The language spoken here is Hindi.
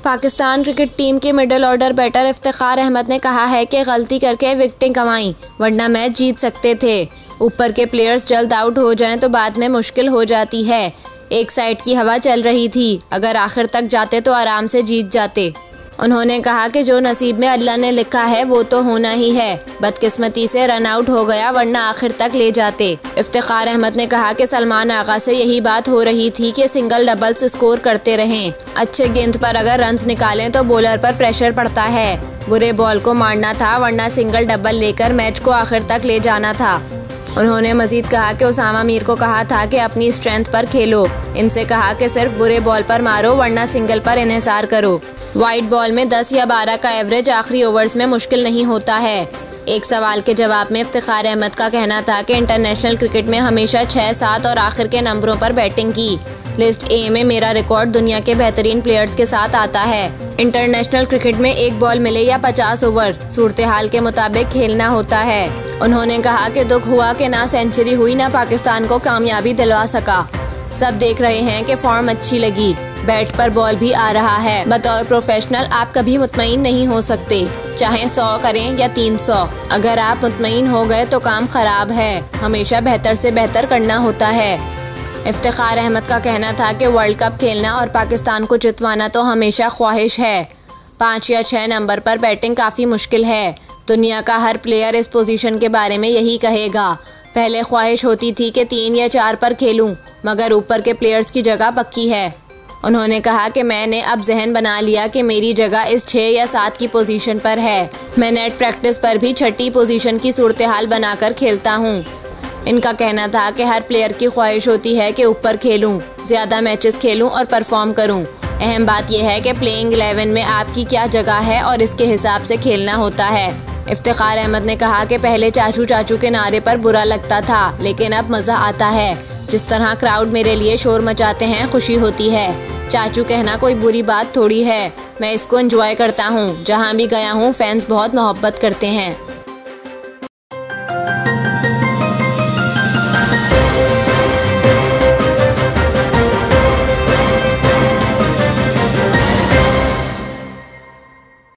पाकिस्तान क्रिकेट टीम के middle order batter Iftikhar Ahmed ने कहा है कि गलती करके विकेटें गंवाई वरना मैच जीत सकते थे। ऊपर के प्लेयर्स जल्द आउट हो जाएं तो बाद में मुश्किल हो जाती है। एक साइड की हवा चल रही थी, अगर आखिर तक जाते तो आराम से जीत जाते। उन्होंने कहा कि जो नसीब में अल्लाह ने लिखा है वो तो होना ही है। बदकिस्मती से रन आउट हो गया वरना आखिर तक ले जाते। इफ्तिखार अहमद ने कहा कि सलमान आगा से यही बात हो रही थी कि सिंगल डबल्स स्कोर करते रहें। अच्छे गेंद पर अगर रन्स निकालें तो बॉलर पर प्रेशर पड़ता है। बुरे बॉल को मारना था वरना सिंगल डबल लेकर मैच को आखिर तक ले जाना था। उन्होंने मजीद कहा कि उसामा मीर को कहा था कि अपनी स्ट्रेंथ पर खेलो। इनसे कहा कि सिर्फ बुरे बॉल पर मारो वरना सिंगल पर इन्हिसार करो। वाइट बॉल में 10 या 12 का एवरेज आखिरी ओवर्स में मुश्किल नहीं होता है। एक सवाल के जवाब में इफ्तिखार अहमद का कहना था कि इंटरनेशनल क्रिकेट में हमेशा 6, 7 और आखिर के नंबरों पर बैटिंग की। लिस्ट ए में मेरा रिकॉर्ड दुनिया के बेहतरीन प्लेयर्स के साथ आता है। इंटरनेशनल क्रिकेट में एक बॉल मिले या 50 ओवर सूरत हाल के मुताबिक खेलना होता है। उन्होंने कहा कि दुख हुआ कि ना सेंचुरी हुई ना पाकिस्तान को कामयाबी दिलवा सका। सब देख रहे हैं कि फॉर्म अच्छी लगी, बैट पर बॉल भी आ रहा है। बतौर प्रोफेशनल आप कभी मुतमईन नहीं हो सकते, चाहे 100 करें या 300। अगर आप मुतमईन हो गए तो काम खराब है। हमेशा बेहतर से बेहतर करना होता है। इफ्तिखार अहमद का कहना था कि वर्ल्ड कप खेलना और पाकिस्तान को जितवाना तो हमेशा ख्वाहिश है। 5 या 6 नंबर पर बैटिंग काफ़ी मुश्किल है। दुनिया का हर प्लेयर इस पोजीशन के बारे में यही कहेगा। पहले ख्वाहिश होती थी कि 3 या 4 पर खेलूं, मगर ऊपर के प्लेयर्स की जगह पक्की है। उन्होंने कहा कि मैंने अब जहन बना लिया कि मेरी जगह इस 6 या 7 की पोजीशन पर है। मैं नेट प्रैक्टिस पर भी 6ठी पोजीशन की सूरत हाल बनाकर खेलता हूँ। इनका कहना था कि हर प्लेयर की ख्वाहिश होती है कि ऊपर खेलूं, ज़्यादा मैचेस खेलूं और परफॉर्म करूं। अहम बात यह है कि प्लेइंग 11 में आपकी क्या जगह है और इसके हिसाब से खेलना होता है। इफ्तिखार अहमद ने कहा कि पहले चाचू चाचू के नारे पर बुरा लगता था, लेकिन अब मज़ा आता है। जिस तरह क्राउड मेरे लिए शोर मचाते हैं, खुशी होती है। चाचू कहना कोई बुरी बात थोड़ी है, मैं इसको एंजॉय करता हूँ। जहाँ भी गया हूँ फैंस बहुत मोहब्बत करते हैं।